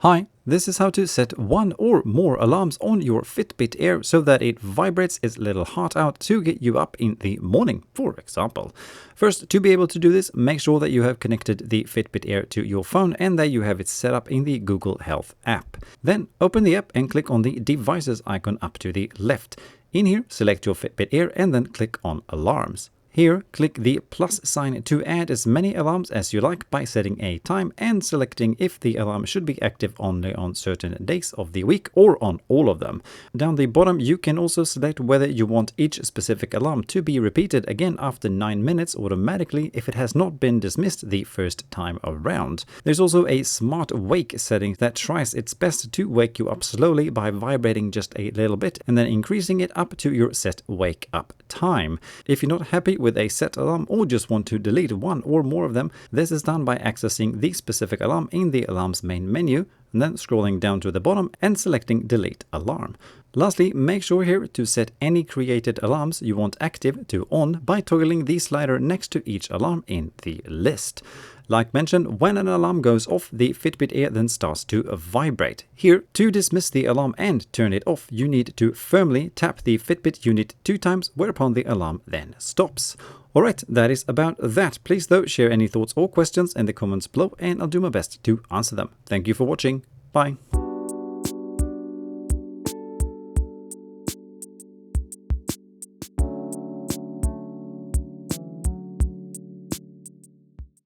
Hi, this is how to set one or more alarms on your Fitbit Air so that it vibrates its little heart out to get you up in the morning, for example. First, to be able to do this, make sure that you have connected the Fitbit Air to your phone and that you have it set up in the Google Health app. Then open the app and click on the devices icon up to the left. In here, select your Fitbit Air and then click on Alarms. Here, click the plus sign to add as many alarms as you like by setting a time and selecting if the alarm should be active only on certain days of the week or on all of them. Down the bottom, you can also select whether you want each specific alarm to be repeated again after 9 minutes automatically if it has not been dismissed the first time around. There's also a smart wake setting that tries its best to wake you up slowly by vibrating just a little bit and then increasing it up to your set wake up time. If you're not happy with a set alarm or just want to delete one or more of them, this is done by accessing the specific alarm in the alarm's main menu and then scrolling down to the bottom and selecting delete alarm. Lastly, make sure here to set any created alarms you want active to on by toggling the slider next to each alarm in the list. Like mentioned, when an alarm goes off, the Fitbit Air then starts to vibrate. Here, to dismiss the alarm and turn it off, you need to firmly tap the Fitbit unit 2 times, whereupon the alarm then stops. Alright, that is about that. Please though, share any thoughts or questions in the comments below and I'll do my best to answer them. Thank you for watching. Bye.